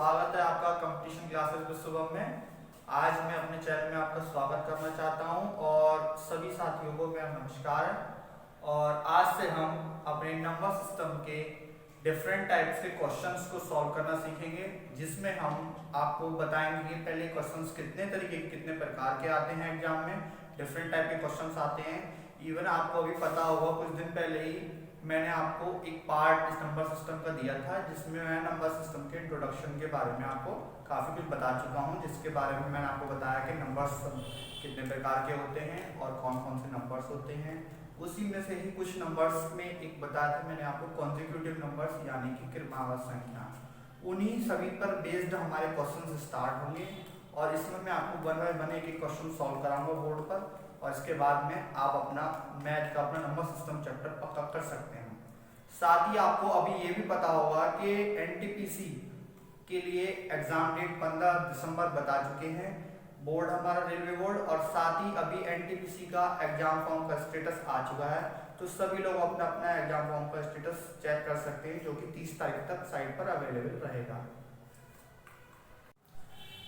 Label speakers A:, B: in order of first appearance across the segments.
A: स्वागत है आपका कंपटीशन क्लासेस में सुबह में। आज मैं अपने चैनल में आपका स्वागत करना चाहता हूं और सभी साथियों को मेरा नमस्कार। और आज से हम अपने नंबर सिस्टम के डिफरेंट टाइप्स के क्वेश्चंस को सॉल्व करना सीखेंगे, जिसमें हम आपको बताएंगे कि पहले क्वेश्चंस कितने तरीके कितने प्रकार के आते हैं एग्जाम में, डिफरेंट टाइप के क्वेश्चंस आते हैं। इवन आपको अभी पता होगा कुछ दिन पहले ही मैंने आपको एक पार्ट इस नंबर सिस्टम का दिया था, जिसमें मैं नंबर सिस्टम के इंट्रोडक्शन के बारे में आपको काफ़ी कुछ बता चुका हूं, जिसके बारे में मैंने आपको बताया कि नंबर्स कितने प्रकार के होते हैं और कौन कौन से नंबर्स होते हैं। उसी में से ही कुछ नंबर्स में एक बताया था मैंने आपको कॉन्जिक्यूटिव नंबर्स, यानी कि क्रमागत संख्या। उन्हीं सभी पर बेस्ड हमारे क्वेश्चन स्टार्ट होंगे और इसमें मैं आपको वन बाय वन एक एक क्वेश्चन सॉल्व कराऊंगा बोर्ड पर, और इसके बाद में आप अपना मैथ का अपना नंबर सिस्टम चैप्टर पक्का कर सकते हैं। साथ ही आपको अभी ये भी पता होगा कि एनटीपीसी के लिए एग्जाम डेट 15 दिसंबर बता चुके हैं बोर्ड, हमारा रेलवे बोर्ड, और साथ ही अभी एनटीपीसी का एग्जाम फॉर्म का स्टेटस आ चुका है। तो सभी लोग अपना अपना एग्जाम फॉर्म का स्टेटस चेक कर सकते हैं, जो कि 30 तारीख तक साइट पर अवेलेबल रहेगा।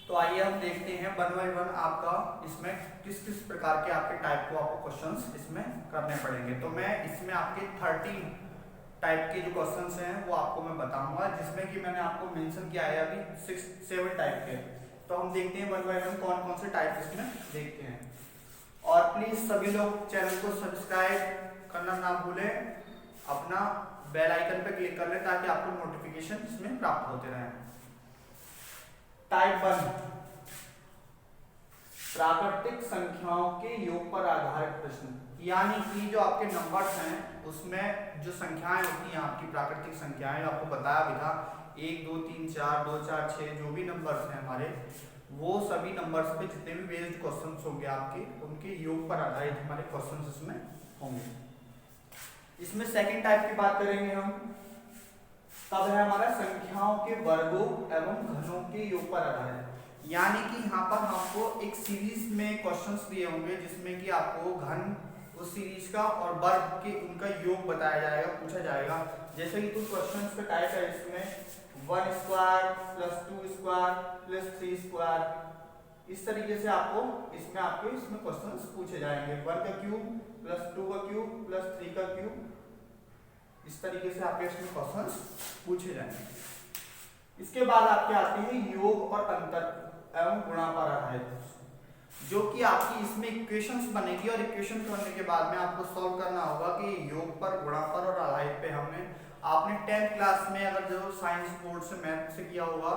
A: तो आइए हम देखते हैं वन बाय वन आपका इसमें किस किस प्रकार के आपके टाइप को आपको क्वेश्चंस इसमें करने पड़ेंगे। तो मैं इसमें आपके 13 टाइप के जो क्वेश्चंस हैं वो आपको मैं बताऊंगा, जिसमें कि मैंने आपको मेंशन किया है अभी 6-7 टाइप के। तो हम देखते हैं वन बाय वन कौन कौन से टाइप इसमें देखते हैं। और प्लीज सभी लोग चैनल को सब्सक्राइब करना ना भूलें, अपना बेल आइकन पे क्लिक कर लें ताकि आपको नोटिफिकेशन इसमें प्राप्त होते रहें। टाइप 1, प्राकृतिक संख्याओं के योग पर आधारित प्रश्न, यानी कि जो आपके नंबर्स हैं उसमें जो संख्याएं होती हैं आपकी प्राकृतिक संख्याएं, आपको बताया भी था 1 2 3 4 2 4 6 जो भी नंबर्स हैं हमारे, वो सभी नंबर्स पे जितने भी बेस्ड क्वेश्चंस होंगे आपके, उनके योग पर आधारित हमारे क्वेश्चंस इसमें होंगे। इसमें सेकंड टाइप की बात करेंगे हम, तब है हमारा संख्याओं के वर्गों एवं घनों के योग पर आधारित, यानी कि यहाँ पर हमको एक सीरीज में क्वेश्चंस दिए होंगे जिसमें कि आपको घन उस सीरीज का और वर्ग के उनका योग बताया जाएगा, पूछा जाएगा। जैसे कि कुछ क्वेश्चंस का टाइप है इसमें 1 square plus 2 square plus 3 square, इस तरीके से आपको इसमें क्वेश्चंस पूछे जाएंगे। 1 का क्यूब प्लस 2 का क्यूब प्लस 3 का क्यूब, इस तरीके से आपके इसमें क्वेश्चंस पूछे जाएंगे। इसके बाद आपके आते हैं योग और अंतर एवं गुणा पर आधारित, जो कि आपकी इसमें इक्वेशंस बनेगी और इक्वेशन करने के बाद में आपको सॉल्व करना होगा कि योग पर, गुणा पर और आधारित पे आपने 10th क्लास में अगर जो साइंस बोर्ड से मैथ से किया होगा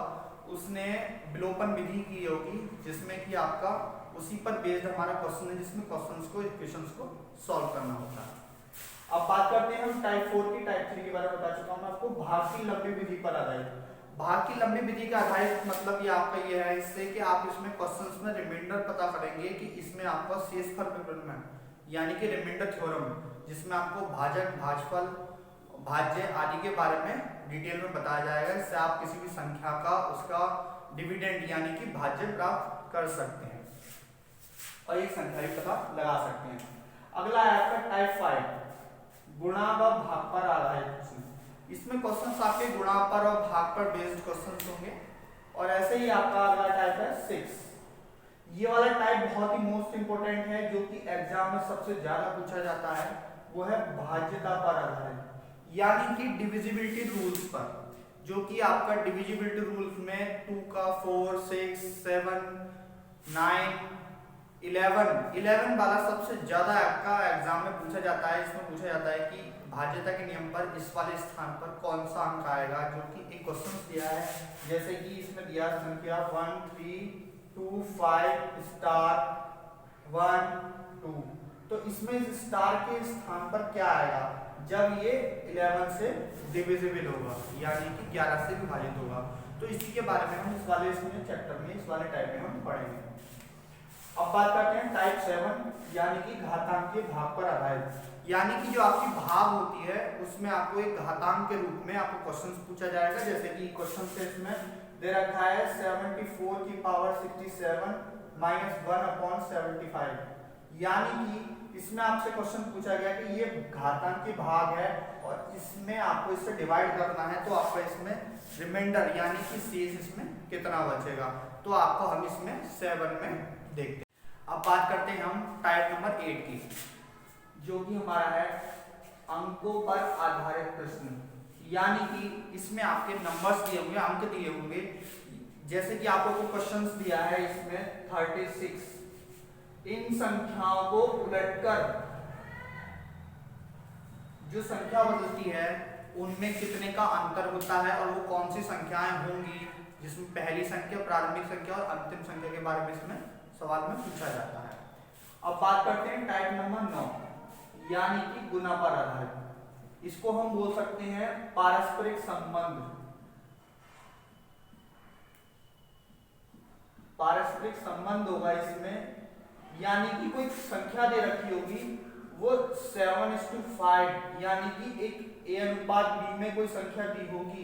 A: उसने विलोपन विधि की होगी, जिसमें कि आपका उसी पर बेस्ड हमारा क्वेश्चन है, जिसमें क्वेश्चंस को इक्वेशंस को सॉल्व करना होता है। अब बात करते हैं हम टाइप 4 की। टाइप 3 के बारे में बता चुका हूं मैं आपको, भाग की लंबी विधि पर आधारित। भाग की लंबी विधि का आधारित मतलब ये आपका ये है इससे कि आप इसमें क्वेश्चंस में रिमाइंडर पता करेंगे कि इसमें आपका शेषफल विवरण यानी कि रिमाइंडर थ्योरम, जिसमें आपको भाजक, भाजफल, भाज्य आदि के बारे में डिटेल में बताया जाएगा। इससे आप किसी भी संख्या का उसका डिविडेंड यानी कि भाज्य प्राप्त कर सकते हैं और एक संख्या भी पता लगा सकते हैं। अगला है आपका टाइप 5, गुणा व भाग पर आधारित प्रश्न। इसमें क्वेश्चंस आपके गुणा पर और भाग पर बेस्ड क्वेश्चंस होंगे। और ऐसे ही आपका अगला टाइप है 6। ये वाला टाइप बहुत ही मोस्ट इंपोर्टेंट है, जो कि एग्जाम में सबसे ज्यादा पूछा जाता है, वो है भाज्यता पर आधारित, यानी कि डिविजिबिलिटी रूल्स पर, जो कि आपका डिविजिबिलिटी रूल्स में 2 का 4 6 7 9 11 वाला सबसे ज्यादा आपका एग्जाम में पूछा जाता है। इसमें पूछा जाता है कि भाज्यता के नियम पर इस वाले स्थान पर कौन सा अंक आएगा, जो कि एक क्वेश्चन दिया है। जैसे कि इसमें दिया संख्या 1 3 2 5 स्टार 1 2, तो इसमें इस स्टार के स्थान पर क्या आएगा जब ये 11 से डिविजिबल होगा, यानी कि 11 से विभाजित होगा। तो इसी के बारे में हम इस वाले चैप्टर में, इस वाले टाइप में हम पढ़ेंगे। अब बात करते हैं टाइप 7, यानी कि घातांक के भाग पर आधारित, यानी कि जो आपकी भाग होती है उसमें आपको एक घातांक के रूप में आपको क्वेश्चन पूछा जाएगा। जैसे कि क्वेश्चन से इसमें दे रखा है 74 की पावर 67 माइनस 1/75, यानी कि इसमें आपसे क्वेश्चन पूछा गया कि ये घातांक के भाग है और इसमें आपको इससे डिवाइड करना है, तो आपका इसमें रिमाइंडर यानी कि शेष इसमें कितना बचेगा। तो आपको हम इसमें 7 में देखते हैं। अब बात करते हैं हम टाइप नंबर 8 की, जो कि हमारा है अंकों पर आधारित प्रश्न। यानी कि इसमें आपके नंबर्स दिए होंगे, अंक दिए होंगे। जैसे कि आप लोगों को क्वेश्चंस दिया है इसमें 36, इन संख्याओं को उलटकर जो संख्या बदलती है उनमें कितने का अंतर होता है और वो कौन सी संख्याएं होंगी, जिसमें पहली संख्या, प्रारंभिक संख्या और अंतिम संख्या के बारे में इसमें सवाल में पूछा जाता है। अब बात करते हैं टाइप नंबर 9, यानी कि गुना पर आधारित। इसको हम बोल सकते हैं पारस्परिक संबंध। पारस्परिक संबंध होगा इसमें, यानी कि कोई संख्या दे रखी होगी, वो 7:5 यानी कि एक A अनुपात B में कोई संख्या दी होगी,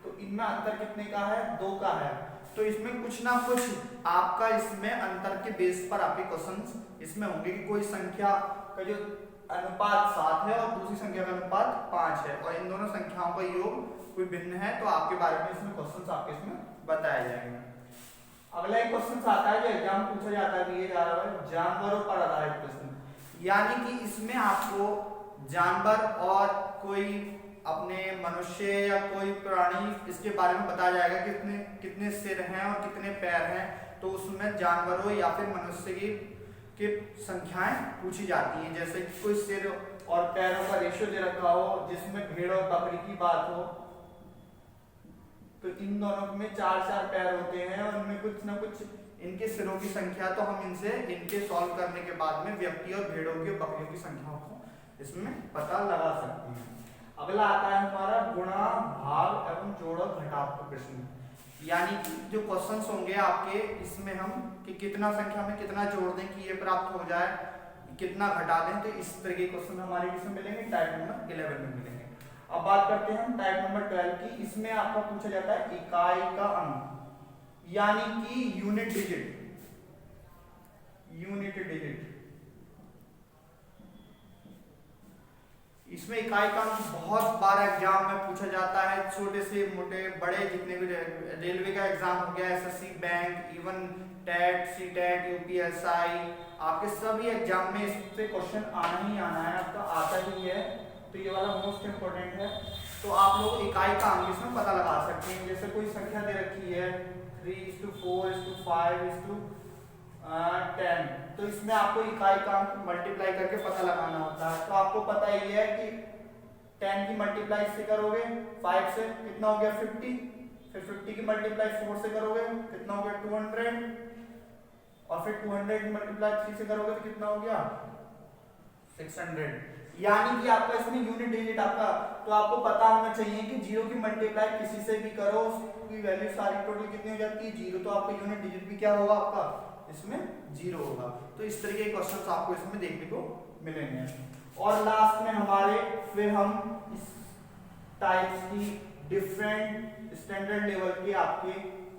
A: तो इनमें अंतर कितने का है, 2 का है। तो इसमें कुछ ना कुछ आपका इसमें अंतर के बेस पर आपके क्वेश्चंस इसमें होंगे कि कोई संख्या का जो अनुपात 7 है और दूसरी संख्या का अनुपात 5 है और इन दोनों संख्याओं का योग कोई भिन्न है, तो आपके बारे में इसमें क्वेश्चंस आपके इसमें बताए जाएंगे। अगला एक क्वेश्चन आता है जो एग्जाम पूछा जाता है, ये जा रहा है जानवरों पर आधारित प्रश्न। यानी कि इसमें आपको जानवर और कोई अपने मनुष्य या कोई प्राणी इसके बारे में बताया जाएगा कि कितने कितने सिर हैं और कितने पैर हैं। तो उसमें जानवरों या फिर मनुष्य की संख्याएं पूछी जाती हैं। जैसे कि कोई सिर और पैरों का रेशियो दे रखा हो, जिसमें भेड़ और बकरी की बात हो, तो इन दोनों में 4-4 पैर होते हैं और इनमें कुछ ना कुछ इनके सिरों की संख्या, तो हम इनके सॉल्व करने के बाद में व्यक्ति और भेड़ों की और बकरियों की संख्याओं को इसमें पता लगा सकते हैं। अगला आता है हमारा गुणा, भाग एवं जोड़ और घटाव का प्रश्न। यानी कि जो क्वेश्चंस होंगे आपके इसमें हम कि कितना संख्या में कितना जोड़ दें कि ये प्राप्त हो जाए, कितना घटा दें, तो इस तरह के क्वेश्चन हमारे किसमें मिलेंगे, टाइप नंबर 11 में मिलेंगे। अब बात करते हैं हम टाइप नंबर 12 की। इसमें आपका पूछा जाता है इकाई का अंक, यानी कि यूनिट डिजिट। इसमें इकाई का अंक बहुत बार एग्जाम में पूछा जाता है, छोटे से मोटे बड़े, जितने भी रेलवे का एग्जाम हो गया, SSC, bank, even TET, CTET, UPSI, आपके सभी एग्जाम में इससे क्वेश्चन आना ही आना है, आपका आता ही है। तो ये वाला मोस्ट इंपोर्टेंट है। तो आप लोग इकाई का अंक इसमें पता लगा सकते हैं। जैसे कोई संख्या दे रखी है 3:4:5:10, तो इसमें आपको इकाई का अंक मल्टीप्लाई करके पता लगाना होता है। तो आपको पता ही है कि 10 की मल्टीप्लाई से करोगे 5 से कितना हो गया 50, फिर 50 की मल्टीप्लाई 4 से करोगे कितना हो गया 200, और फिर 200 की मल्टीप्लाई 3 से करोगे तो कितना हो गया 600। यानी कि आपका इसमें यूनिट डिजिट आपका, तो आपको पता होना चाहिए कि 0 की मल्टीप्लाई किसी से भी करो, उसकी वैल्यू सारी टोटल कितनी हो जाती है 0, तो आपका यूनिट डिजिट भी क्या होगा आपका इसमें 0 होगा। तो इस तरीके के क्वेश्चंस आपको इसमें देखने को मिलेंगे। और लास्ट में हमारे फिर हम इस टाइप्स की डिफरेंट स्टैंडर्ड लेवल के आपके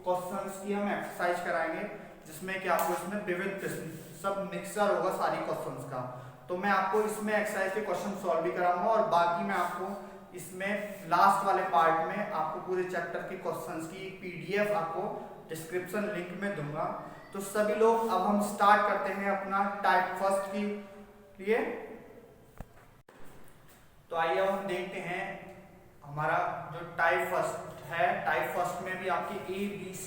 A: क्वेश्चंस की हम एक्सरसाइज कराएंगे, जिसमें कि आपको इसमें विविध प्रश्न सब मिक्सर होगा सारी क्वेश्चंस का। तो मैं आपको इसमें एक्सरसाइज के क्वेश्चन सॉल्व भी कराऊंगा और बाकी मैं आपको इसमें लास्ट वाले पार्ट में आपको पूरे चैप्टर के क्वेश्चंस की पीडीएफ आपको डिस्क्रिप्शन लिंक में दूंगा। तो सभी लोग अब हम स्टार्ट करते हैं अपना टाइप फर्स्ट के लिए। तो आइए हम देखते हैं हमारा जो टाइप फर्स्ट है। टाइप फर्स्ट में भी आपके ABC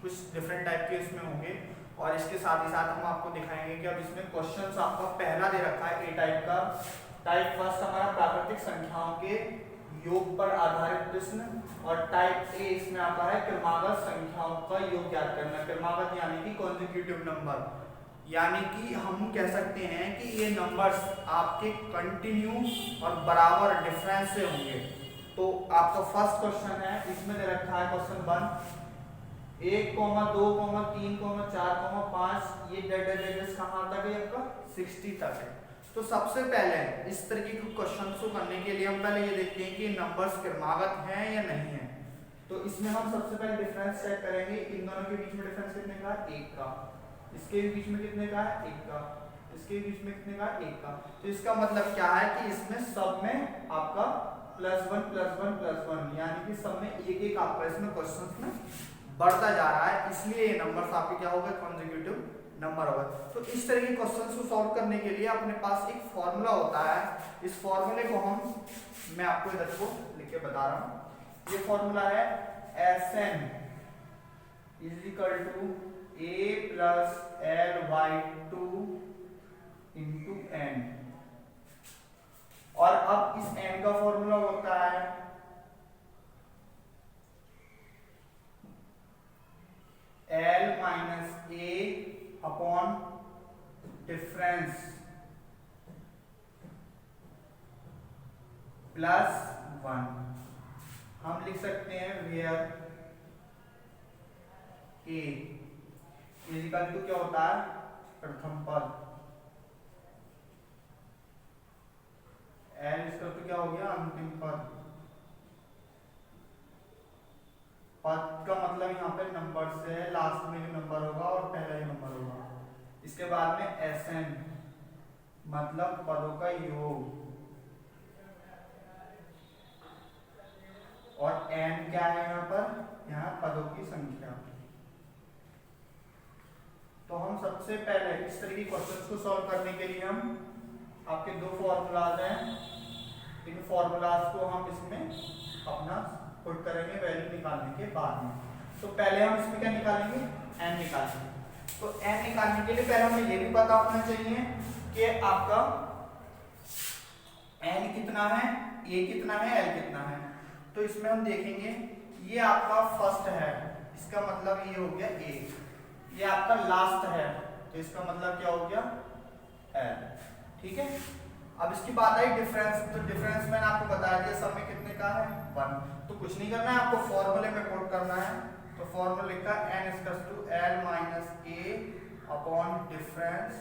A: कुछ डिफरेंट टाइप के इसमें होंगे, और इसके साथ ही साथ हम आपको दिखाएंगे कि अब इसमें क्वेश्चंस आपका पहला दे रखा है A टाइप का। टाइप फर्स्ट हमारा प्राकृतिक संख्याओं के योग पर आधारित प्रश्न, और टाइप A इसमें आता है क्रमागत संख्याओं का योग ज्ञात करना। क्रमागत यानी कि कॉन्सेक्यूटिव नंबर, यानी कि हम कह सकते हैं कि ये नंबर्स आपके कंटिन्यू और बराबर डिफरेंस से होंगे। तो आपका फर्स्ट क्वेश्चन है, इसमें दे रखा है क्वेश्चन 1 1, 2, 3, 4, 5, ये डेड कहाँ तक है आपका 60 तक है। तो सबसे पहले इस तरीके के क्वेश्चन को करने के लिए हम पहले ये देखते हैं कि नंबर्स क्रमागत हैं या नहीं है। तो इसमें हम सबसे पहले डिफरेंस चेक करेंगे। इन दोनों के बीच में डिफरेंस कितने का है 1 का, इसके बीच में कितने का है 1 का, इसके बीच में कितने का 1 का। तो इसका मतलब क्या है कि इसमें सब में आपका +1 यानी कि सब में एक एक आपका इसमें क्वेश्चन में बढ़ता जा रहा है, इसलिए ये नंबर्स आपके क्या हो गए, कॉन्जिक्यूटिव नंबर होगा। तो इस तरह के क्वेश्चंस को सॉल्व करने के लिए अपने पास एक फॉर्मूला होता है। इस फॉर्मूले को मैं आपको इधर को लिख के बता रहा हूँ। ये फॉर्मूला है Sn = a + Ly2 × n। और अब इस n का फॉर्मूला होता है L - a अपॉन डिफरेंस +1। हम लिख सकते हैं वेयर a = क्या होता है, प्रथम पद, L = क्या हो गया, अंतिम पद। पद का मतलब यहाँ पे नंबर से है, लास्ट में जो नंबर होगा और पहला ही नंबर होगा। इसके बाद में Sn मतलब पदों का योग, और n क्या है यहाँ पर, यहाँ पदों की संख्या। तो हम सबसे पहले इस तरह की क्वेश्चंस को सॉल्व करने के लिए हम आपके दो फॉर्मूलाज हैं, इन फॉर्मूलाज को हम इसमें अपना पुट करेंगे वैल्यू निकालने के बाद में। तो पहले हम इसमें क्या निकालेंगे, n निकालेंगे। तो n निकालने के लिए पहले हमें ये भी पता होना चाहिए कि आपका n कितना है, a कितना है, l कितना है। तो इसमें हम देखेंगे ये आपका फर्स्ट है, इसका मतलब ये हो गया a, ये आपका लास्ट है तो इसका मतलब क्या हो गया l, ठीक है। अब इसकी बात आई डिफरेंस, तो डिफरेंस मैंने आपको बता दिया सब में कितने का है, 1। तो कुछ नहीं करना है, आपको फॉर्मूले में पुट करना है। तो फॉर्मूला लिखा n = L - a upon difference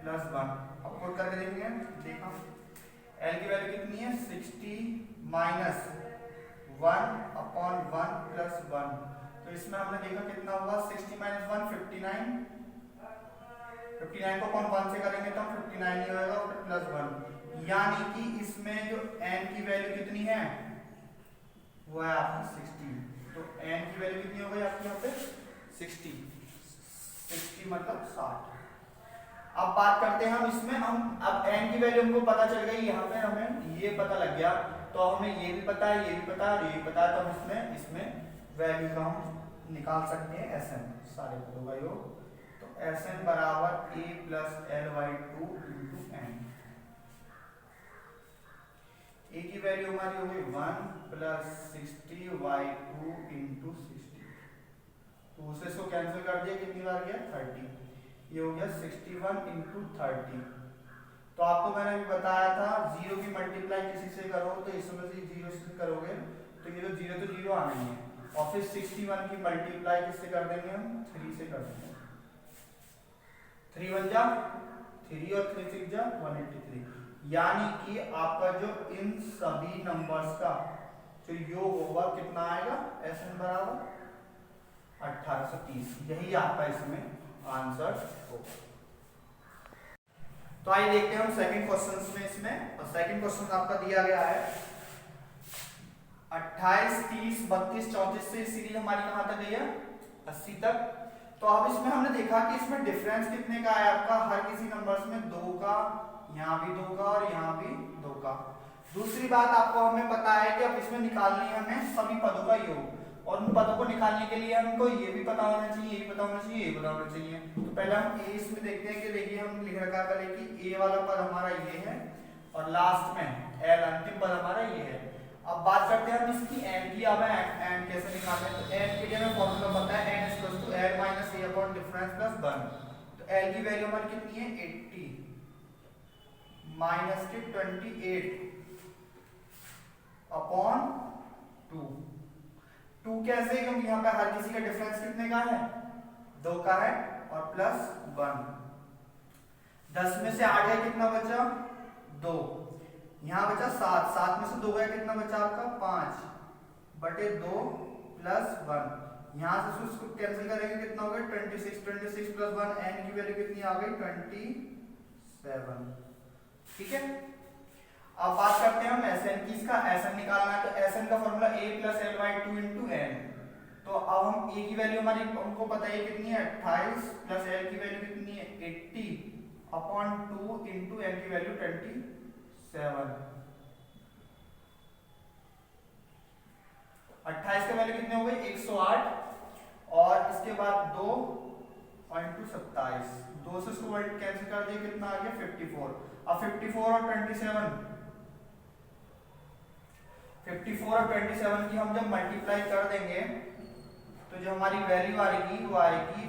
A: +1। अब पुट करके देखेंगे, देखा L की वैल्यू कितनी है, 60 - 1 अपॉन 1 + 1। तो इसमें हमने देखा कितना हुआ, 60 - 1 59, 59 को अपन 1 से करेंगे तो 59 ही होगा +1, यानी कि इसमें जो n की वैल्यू कितनी है वो है आपकी 60। तो n की वैल्यू कितनी हो गई आपकी यहाँ पे 60 मतलब 60। अब बात करते हैं हम इसमें, हम अब n की वैल्यू हमको पता चल गई, यहाँ पे हमें ये पता लग गया, तो हमें ये भी पता है, ये भी पता है, ये भी पता है, तो हम इसमें वैल्यू का हम निकाल सकते हैं Sn, सारे पदों का योग। तो Sn = a + Ly2 × n। a की वैल्यू हमारी हो गई 1 + 60 y2 × 60। तो उसे इसको कैंसिल कर दिया, कितनी बार गया 30, ये हो गया 61 × 30। तो आपको मैंने भी बताया था 0 की मल्टीप्लाई किसी से करो तो इसमें से 0 से करोगे तो ये तो 0 तो 0 आना ही है, और फिर 61 की मल्टीप्लाई किससे कर देंगे हम, 3 से कर देंगे। 3 × 1 = 3 और 3 × 6 = 183, यानी कि आपका जो इन सभी नंबर्स का जो योग होगा कितना आएगा, Sn = 1830। यही आपका इसमें आंसर होगा। तो आइए देखते हैं हम सेकंड क्वेश्चंस में इसमें, और सेकंड क्वेश्चन आपका दिया गया है 28 30 32 34 से सीरीज हमारी कहां तक गई है, 80 तक। तो अब इसमें हमने देखा कि इसमें डिफरेंस कितने का है आपका, हर किसी नंबर्स में 2 का, यहाँ भी 2 का और यहाँ भी 2 का। दूसरी बात आपको हमें पता है कि अब इसमें निकालनी है हमें सभी पदों का योग, और उन पदों को निकालने के लिए हमको ये भी पता होना चाहिए, ये भी पता होना चाहिए, ये पता होना चाहिए। तो पहले हम a इसमें देखते हैं कि देखिए हम लिख रखा है कि a वाला पद हमारा ये है और लास्ट में l अंतिम पद हमारा ये है। अब बात करते हैं हम इसकी n की, अब n कैसे निकालते हैं। तो n के लिए हमें फॉर्मूला पता है, n = L - a upon difference +1। तो l की वैल्यू हमारी कितनी है 80 माइनस के 28 अपॉन 2। 2 कैसे, क्योंकि यहाँ पे हर किसी का डिफरेंस कितने का है, 2 का है, और +1। 10 में से 8 गया, कितना बचा 2, यहाँ बचा 7, 7 में से 2 गया, कितना बचा आपका 5/2 +1। यहाँ से उसको कैंसिल करेंगे, कितना हो गया 26, 26 + 1, n की वैल्यू कितनी आ गई 27, ठीक है। अब बात करते हैं हम Sn की। इसका Sn निकालना है तो Sn का formula a plus L by 2 into N. तो अब हम a की वैल्यू हमारी हमको पता है कितनी है 28 प्लस l की वैल्यू कितनी है 80 अपॉन 2 इंटू n की वैल्यू 27। 28 की वैल्यू कितनी हो गई 108 और इसके बाद 2 और इंटू 27, 2 से इसको कैंसिल कर दिया कितना आ गया 54। अब 54 और 27 की हम जब मल्टीप्लाई कर देंगे तो जो हमारी वैल्यू आएगी वो आएगी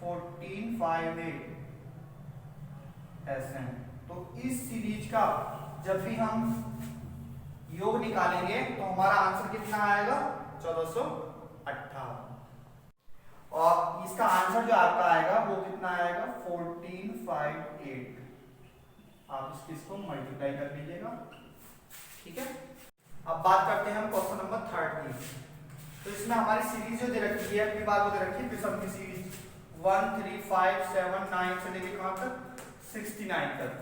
A: 1458 Sn। तो इस सीरीज का जब भी हम योग निकालेंगे तो हमारा आंसर कितना आएगा 1458 और इसका आंसर जो आपका आएगा वो कितना आएगा 1458। आप इसको मल्टीप्लाई कर लीजिएगा, ठीक है। अब बात करते हैं हम क्वेश्चन नंबर 3 की। तो इसमें हमारी सीरीज जो दे रखी है अपनी बात को दे रखी है पिसम की सीरीज 1 3 5 7 9 से लेके कहां तक 69 तक,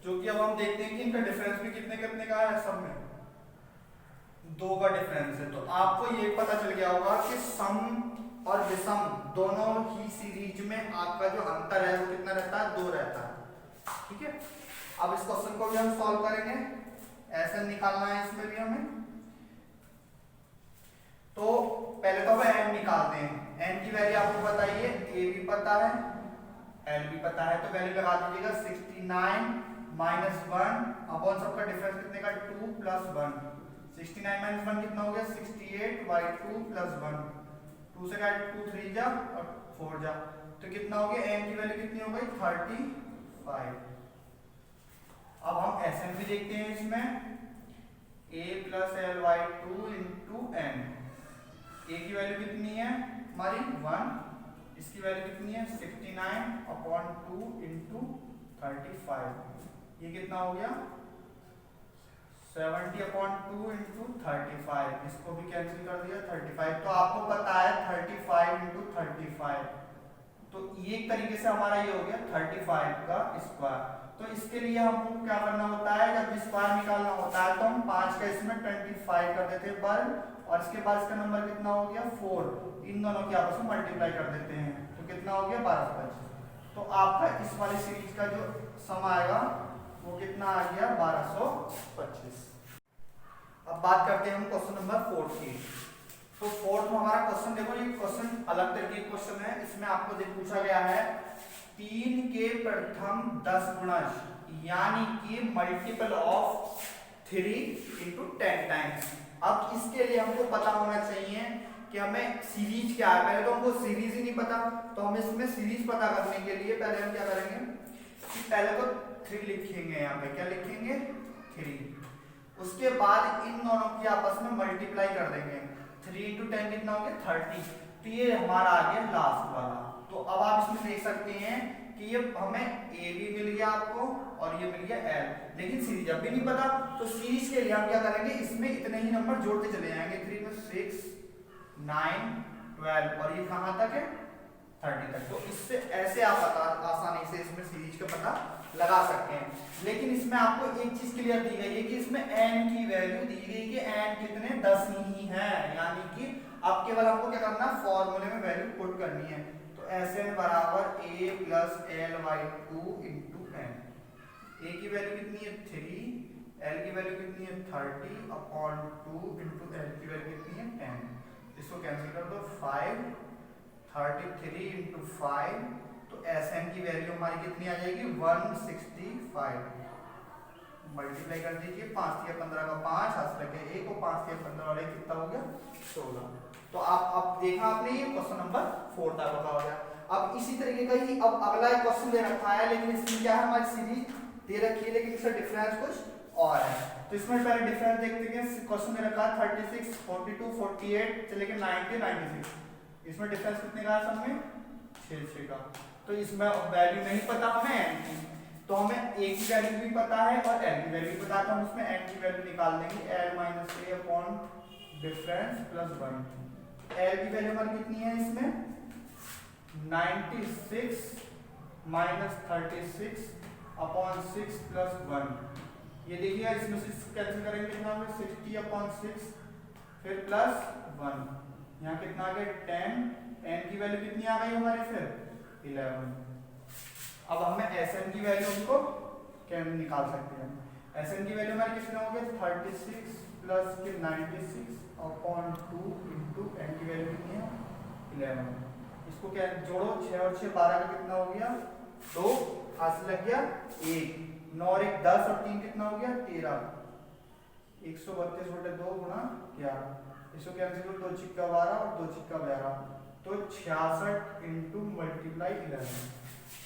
A: जो कि अब हम देखते हैं कि इनका डिफरेंस भी कितने कितने का है, सब में 2 का डिफरेंस है। तो आपको ये पता चल गया होगा कि सम और विषम दोनों ही सीरीज में आपका जो अंतर है वो कितना रहता है 2 रहता है, ठीक है। अब इस क्वेश्चन को भी हम सॉल्व करेंगे, Sn निकालना है इसमें भी हमें। तो पहले तो हम n निकालते हैं। n की वैल्यू आपको बताइए, a भी पता है l भी पता है, तो वैल्यू लगा दीजिएगा 69 माइनस 1 अपॉन सबका डिफरेंस कितने का 2 प्लस 1। 69 माइनस 1 कितना हो गया 68 बाई 2 प्लस 1, 2 से काट 2 3 जा और 4 जा, तो कितना हो गया n की वैल्यू कितनी हो गई 35। अब हम Sn भी देखते हैं इसमें a plus L by 2 into N. a की वैल्यू कितनी है हमारी 1, इसकी वैल्यू कितनी है 69 अपॉन 2 इंटू 35, ये कितना हो गया 70 अपॉन 2 इंटू 35, इसको भी कैंसिल कर दिया 35। तो आपको पता है 35 इंटू 35, तो ये एक तरीके से हमारा ये हो गया 35 का स्क्वायर। तो इसके लिए हमको क्या करना होता है, जब स्क्वायर निकालना होता है तो हम 5 का इसमें 25 कर देते हैं पर, और इसके बाद इसका नंबर कितना हो गया 4, इन दोनों की आपस में मल्टीप्लाई कर देते हैं तो कितना हो गया 1225। तो आपका इस वाली सीरीज का जो सम आएगा वो कितना आ गया 1225। अब बात करते हैं हम क्वेश्चन नंबर 4 की। तो 4th में हमारा क्वेश्चन देखो, ये क्वेश्चन अलग तरीके का क्वेश्चन है। इसमें आपको पूछा गया है 3 के प्रथम 10 गुणज यानी कि मल्टीपल ऑफ 3 इंटू 10 टाइम्स। अब इसके लिए हमको पता होना चाहिए कि हमें सीरीज क्या है। पहले तो हमको सीरीज ही नहीं पता, तो हम इसमें सीरीज पता करने के लिए पहले हम क्या करेंगे कि पहले तो 3 लिखेंगे, यहाँ पे क्या लिखेंगे 3, उसके बाद इन दोनों की आपस में मल्टीप्लाई कर देंगे। 3 इंटू 10 कितना हो गया 30, तो ये हमारा आ गया लास्ट वाला। तो अब आप इसमें देख सकते हैं कि ये हमें a भी मिल गया आपको और ये मिल गया l, लेकिन सीरीज अब भी नहीं पता। तो सीरीज के लिए हम क्या करेंगे, इसमें इतने ही नंबर जोड़ते चले जाएंगे, 3 में 6 9 12 और ये कहां तक है 30 तक। तो इससे ऐसे आप आसानी से इसमें सीरीज का पता लगा सकते हैं। लेकिन इसमें आपको एक चीज क्लियर दी गई है कि इसमें n की वैल्यू दी गई कि n कितने 10 ही है, यानी कि अब केवल आपको क्या करना है फॉर्मूले में वैल्यू पुट करनी है। तो Sn बराबर a plus L by 2 into N. a की वैल्यू कितनी है 3, l की वैल्यू कितनी है 30 अपॉन 2 इंटू एल की वैल्यू कितनी है 10। इसको कैंसिल कर दो 5, 33 इंटू 5, तो Sn की वैल्यू हमारी कितनी आ जाएगी 165। मल्टीप्लाई कर दीजिए, 5 या 15 का 5 हाथ लगे 1 और 5 या 15 वाले कितना हो गया 16। तो आप अब देखा आपने ये क्वेश्चन नंबर 4 तक हो गया। अब इसी तरीके का ही अब अगला एक क्वेश्चन दे रखा है, लेकिन इसमें क्या है हमारी सीरीज दे रखी है लेकिन इसका डिफरेंस कुछ और है। तो इसमें पहले डिफरेंस देखते हैं। क्वेश्चन दे रखा है 36 42 48 से लेकर 90 96, इसमें डिफरेंस कितने का है सब में 6 का। तो इसमें वैल्यू नहीं पता हमें n की, तो हमें a की वैल्यू भी पता है और l की वैल्यू पता है, तो हम इसमें n की वैल्यू निकाल देंगे l minus a upon difference plus 1। l की वैल्यू हमारी कितनी है इसमें 96 माइनस 36 अपॉन 6 प्लस 1, ये देखिएगा इसमें से कैंसिल करेंगे कितना होगा 60/6 फिर प्लस 1, यहाँ कितना आ गया 10, n की वैल्यू कितनी आ गई हमारी फिर 11। अब हमें Sn की वैल्यू हमको कैसे निकाल सकते हैं। Sn की वैल्यू हमारी कितनी हो गई 36 प्लस के 96/2 इंटू n की वैल्यू कितनी है 11। इसको क्या जोड़ो 6 और 6 12 का कितना हो गया 2, हाथ से लग गया 1, 9 और 1 10 और 3 कितना हो गया 13, 132/2 गुणा 11, इसको कैंसिल करो 2 छिक्का 12 और 2 छिक्का 12, तो 66 इंटू मल्टीप्लाई 11,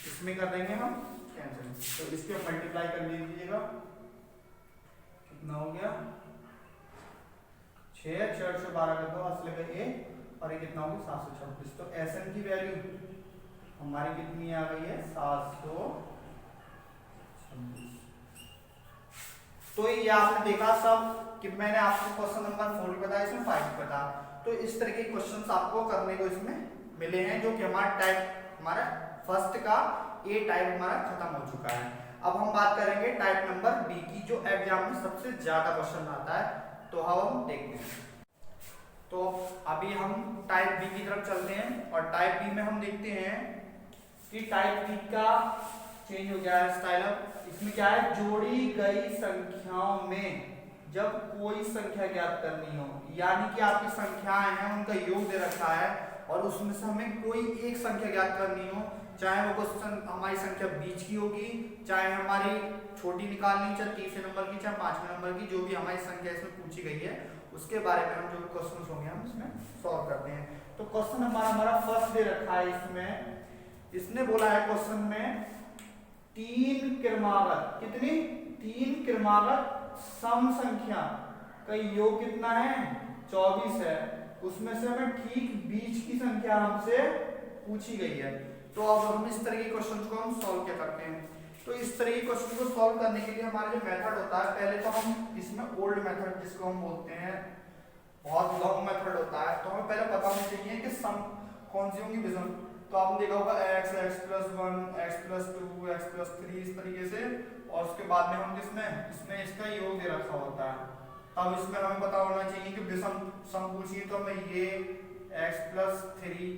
A: इसमें कर देंगे हम कैंसिल, तो इसके मल्टीप्लाई कर लीजिएगा कितना हो गया 6 6 और 12 का 2, हाथ से लगा 1 और ये कितना हो गया 726। तो Sn की वैल्यू हमारी कितनी आ गई है 726। तो ये आपने देखा सब कि मैंने आपको क्वेश्चन नंबर 4 बताया, इसमें 5 बता। तो इस तरह के क्वेश्चंस आपको करने को इसमें मिले हैं, जो कि हमारा टाइप हमारा फर्स्ट का ए टाइप हमारा खत्म हो चुका है। अब हम बात करेंगे टाइप नंबर बी की, जो एग्जाम में सबसे ज्यादा क्वेश्चन आता है, तो हम देखते हैं। तो अभी हम टाइप बी की तरफ चलते हैं और टाइप बी में हम देखते हैं कि टाइप बी का चेंज हो गया है स्टाइल। अब इसमें क्या है, जोड़ी गई संख्याओं में जब कोई संख्या ज्ञात करनी हो, यानी कि आपकी संख्याएं हैं उनका योग दे रखा है और उसमें से हमें कोई एक संख्या ज्ञात करनी हो, चाहे वो क्वेश्चन हमारी संख्या बीच की होगी, चाहे हमारी छोटी निकालनी, चाहे तीसरे नंबर की, चाहे 5वें नंबर की, जो भी हमारी संख्या इसमें पूछी गई है उसके बारे में हम जो क्वेश्चन होंगे हम इसमें सॉल्व करते हैं। तो क्वेश्चन हमारा फर्स्ट दे रखा है, इसने बोला है क्वेश्चन में 3 क्रमागत, कितनी 3 क्रमागत सम संख्या का योग कितना है 24 है, उसमें से हमें ठीक बीच की संख्या हमसे पूछी गई है। तो अब हम इस तरह के क्वेश्चन को हम सॉल्व क्या करते हैं। तो इस तरह के क्वेश्चन को सॉल्व करने के लिए हमारा जो मेथड होता है, पहले तो हम इसमें ओल्ड मेथड जिसको हम बोलते हैं, बहुत लॉन्ग मेथड होता है, तो हमें पहले पता होना चाहिए कि सम कौन सी होंगी विषम। तो आपने देखा होगा x, x+1, x+2, x+3 इस तरीके से, और उसके बाद में हम इसमें इसका योग दे रखा होता है। तब इसमें हमें पता होना चाहिए कि विषम सम पूछिए तो हमें ये x+3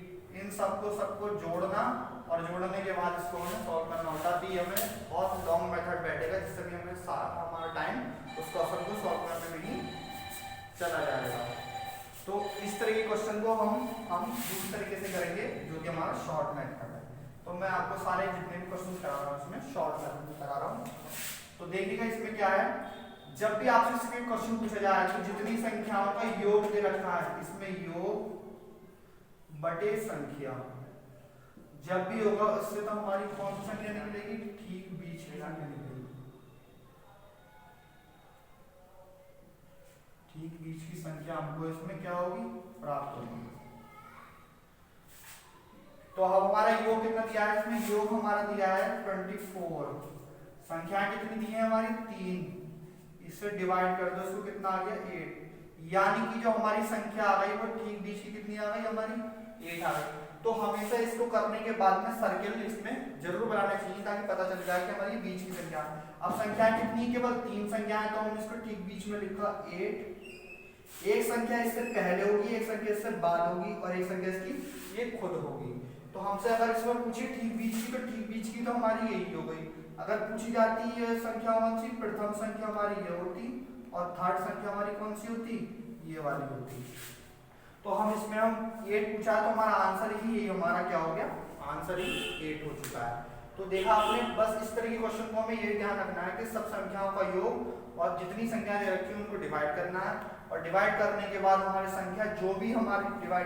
A: इन सबको जोड़ना और जोड़ने के बाद इसको हमें सॉल्व करना होता है। तो हमें बहुत लॉन्ग मेथड बैठेगा, जिससे भी हमें हमारा टाइम उस क्वेश्चन को सॉल्व करने में ही चला जाएगा। तो इस तरह के क्वेश्चन को हम दूसरे तरीके से करेंगे, जो कि हमारा शॉर्ट मेथड है। तो मैं आपको सारे जितने भी क्वेश्चन करा रहा हूँ इसमें शॉर्ट मेथड में करा रहा हूँ। तो देखिएगा इसमें क्या है, जब भी आपसे इसमें क्वेश्चन पूछा जाए तो जितनी संख्याओं का योग दे रखा है, इसमें योग बटे संख्या जब भी होगा, उससे तो हमारी कौन सी संख्या निकलेगी, ठीक बीच की संख्या निकलेगी, ठीक बीच की संख्या हमको इसमें क्या होगी प्राप्त होगी। तो अब हमारा योग कितना दिया है, इसमें योग हमारा दिया है 24, संख्या कितनी दी है हमारी 3, इससे डिवाइड कर दो, इसको कितना आ गया 8, यानी कि जो हमारी संख्या आ गई वो ठीक बीच की कितनी आ गई हमारी 8 आ गई। तो हमेशा इसको करने के बाद में सर्किल इसमें जरूर बनाना चाहिए, ताकि पता चल जाए कि हमारी बीच की संख्या। अब संख्या कितनी, केवल 3 संख्या है, तो हम इसको ठीक बीच में लिखा 8, एक संख्या इससे पहले होगी, एक संख्या इससे बाद होगी और एक संख्या इसकी ये खुद होगी। तो हमसे अगर इसमें पूछे ठीक बीच की, तो ठीक बीच की तो हमारी यही हो गई। अगर पूछी जाती है संख्या कौन सी, प्रथम संख्या हमारी ये होती और थर्ड संख्या हमारी कौन सी होती, ये वाली होती। तो हम इसमें हम 8 पूछा तो हमारा आंसर ही यही हमारा क्या हो गया, आंसर ही 8 हो चुका है। तो देखा आपने, बस इस तरह के क्वेश्चन को हमें ये ध्यान रखना है कि सब संख्याओं का योग और जितनी संख्या दे रखी है उनको डिवाइड करना है, और डिवाइड करने के बाद हमारी संख्या जो भी हमारी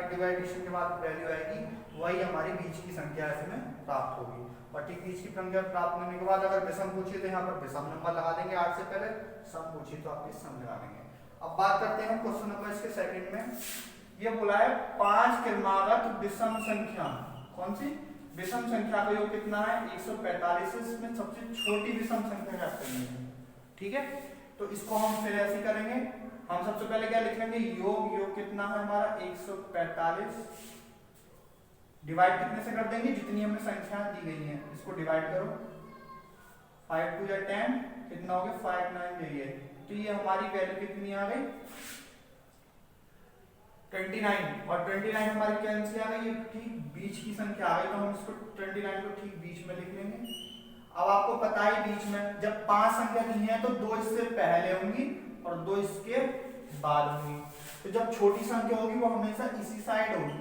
A: डिवाइडेशन के बाद वैल्यू आएगी वही हमारी बीच की संख्या इसमें प्राप्त होगी। और ठीक बीच की संख्या प्राप्त होने के बाद अगर विषम पूछिए तो यहाँ पर विषम नंबर लगा देंगे 8 से पहले, सम पूछिए तो आप सम लगा देंगे। अब बात करते हैं क्वेश्चन नंबर इसके सेकंड में। ये बोला है 5 क्रमागत विषम संख्या, कौन सी विषम संख्या का योग कितना है 145, इसमें सबसे छोटी विषम संख्या ज्ञात करनी है। ठीक है, तो इसको हम फिर ऐसे करेंगे, हम सबसे पहले क्या लिख लेंगे, योग कितना है हमारा 145, डिवाइड कितने से कर देंगे, जितनी हमें संख्या दी गई है इसको डिवाइड करो, 5 2 10, कितना हो गया 59 यही है। तो ये हमारी वैल्यू कितनी आ गई 29 और 29 हमारी कैंसिल आ गई, ये ठीक बीच की संख्या आ गई तो हम इसको 29 को ठीक बीच में लिख लेंगे। अब आपको पता है बीच में जब 5 संख्या दी है तो 2 इससे पहले होंगी और 2 इसके बाद होंगी। तो जब छोटी संख्या होगी वो हमेशा इसी साइड होगी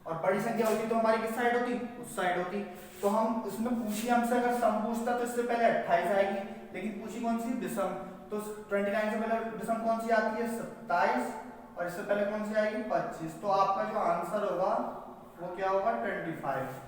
A: और बड़ी संख्या होती तो हमारी किस साइड होती, उस साइड होती। तो हम इसमें पूछिए हमसे अगर सम पूछता तो इससे पहले 28 आएगी, लेकिन पूछी कौन सी विषम, तो 29 से पहले विषम कौन सी आती है 27 और इससे पहले कौन सी आएगी 25। तो आपका जो आंसर होगा वो क्या होगा 25।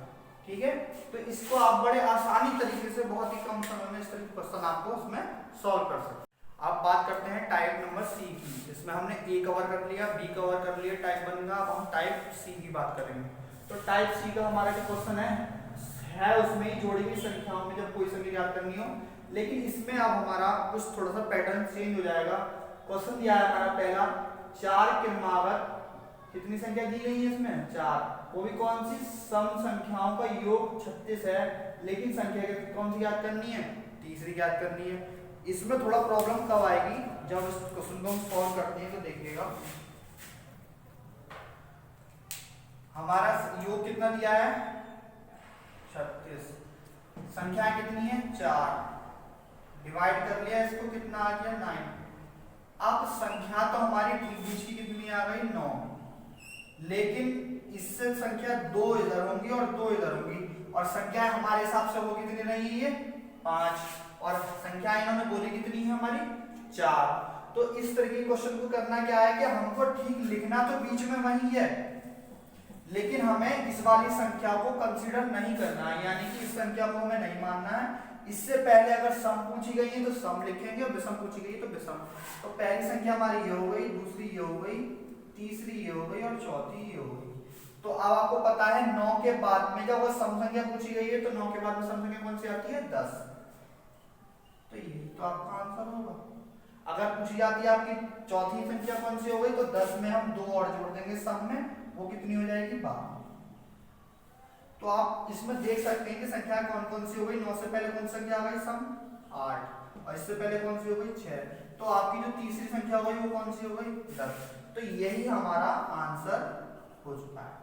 A: ठीक है, तो इसको आप बड़े आसानी तरीके से बहुत ही कम समय में इस तरह के क्वेश्चन आपको उसमें सॉल्व कर सकते हैं। अब बात करते हैं टाइप नंबर सी की। इसमें हमने ए कवर कर लिया, बी कवर कर लिया, टाइप 1 का। अब हम टाइप सी की बात करेंगे। तो टाइप सी का हमारा जो क्वेश्चन है उसमें ही जोड़ी हुई संख्याओं में जब कोई संख्या याद करनी हो, लेकिन इसमें अब हमारा कुछ थोड़ा सा पैटर्न चेंज हो जाएगा। क्वेश्चन दिया है हमारा पहला 4 क्रमागत कितनी संख्या दी गई है इसमें 4, वो भी कौन सी सम संख्याओं का योग 36 है, लेकिन संख्या कौन सी याद करनी है, तीसरी याद करनी है। इसमें थोड़ा प्रॉब्लम कब आएगी जब इस क्वेश्चन को हम सॉल्व करते हैं। तो देखिएगा हमारा योग कितना दिया है 36, संख्या कितनी है 4, डिवाइड कर लिया इसको कितना आ गया 9। अब संख्या तो हमारी ठीक बीच की कितनी आ गई 9, लेकिन इससे संख्या 2 इधर होंगी और 2 इधर होंगी और संख्या हमारे हिसाब से वो कितनी रही है 5 और संख्या इन्होंने बोली कितनी है हमारी 4। तो इस तरह के क्वेश्चन को करना क्या है कि हमको ठीक लिखना तो बीच में वही है, लेकिन हमें इस वाली संख्या को कंसीडर नहीं करना है, यानी कि इस संख्या को हमें नहीं मानना है। इससे पहले अगर सम पूछी गई है तो सम लिखेंगे और विषम पूछी गई है तो विषम। तो पहली संख्या हमारी ये हो गई, दूसरी ये हो गई, तीसरी ये हो गई और चौथी ये हो गई। तो अब आपको पता है 9 के बाद में जब वो सम संख्या पूछी गई है तो 9 के बाद में सम संख्या कौन सी आती है 10। तो ये तो आपका आंसर होगा। अगर पूछी जाती है आपकी चौथी संख्या कौन सी हो गई तो 10 में हम 2 और जोड़ देंगे सम में, वो कितनी हो जाएगी 12। तो आप इसमें देख सकते हैं कि संख्या कौन कौन सी हो गई। 9 से पहले कौन सी संख्या आ गई सम 8 और इससे पहले कौन सी हो गई 6। तो आपकी जो तीसरी संख्या हो गई वो कौन सी हो गई 10। तो यही हमारा आंसर हो चुका है।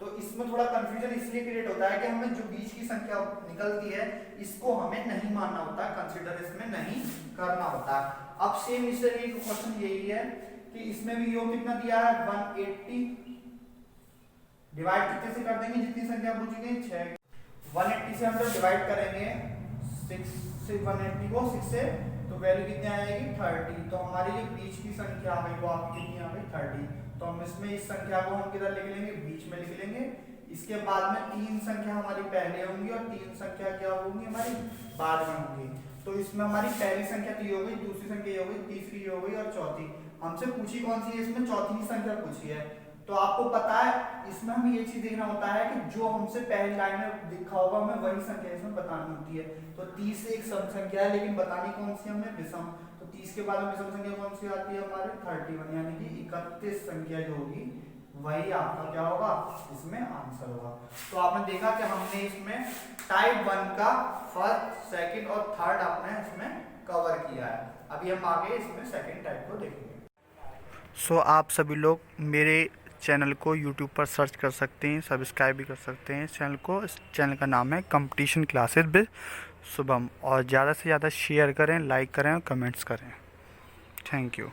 A: तो इसमें थोड़ा कंफ्यूजन इसलिए क्रिएट होता है कि हमें जो बीच की संख्या निकलती है इसको हमें नहीं मानना होता है, कंसीडर इसमें नहीं करना होता है। अब सेम इस तरीके का क्वेश्चन यही है कि इसमें भी योग कितना दिया है 180, डिवाइड कितने से कर देंगे जितनी संख्या पूछी गई 6। 180 से हम लोग डिवाइड करेंगे 6 से 180 को 6 से, तो वैल्यू कितनी आ जाएगी 30। तो हमारी जो बीच की संख्या आ गई वो आपकी कितनी आ गई 30। तो हम इसमें इस संख्या को हम किधर लिख लेंगे बीच में लिख लेंगे। इसके बाद में 3 संख्या हमारी पहले होंगी और 3 संख्या क्या होंगी हमारी बाद में होंगी। तो इसमें हमारी पहली संख्या तो ये हो गई, दूसरी संख्या ये हो गई, तीसरी ये हो गई और चौथी हमसे पूछी कौन सी है इसमें चौथी संख्या पूछी है। तो आपको पता है इसमें हमें ये चीज देखना होता है कि जो हमसे पहली लाइन में लिखा होगा हमें वही संख्या इसमें बतानी होती है। तो 30 एक सम संख्या है लेकिन बतानी कौन सी हमें विषम। तो 30 के बाद में विषम संख्या कौन सी आती है हमारे 31, यानी कि 31 संख्या जो होगी वही आपका क्या होगा इसमें आंसर होगा। तो आपने देखा कि हमने इसमें टाइप 1 का फर्स्ट, सेकंड और थर्ड आपने इसमें कवर किया है। अभी हम आगे इसमें सेकंड टाइप को देखेंगे। आप सभी लोग मेरे चैनल को YouTube पर सर्च कर सकते हैं, सब्सक्राइब भी कर सकते हैं इस चैनल को। इस चैनल का नाम है कंपटीशन क्लासेस विद शुभम, और ज़्यादा से ज़्यादा शेयर करें, लाइक करें और कमेंट्स करें। Thank you.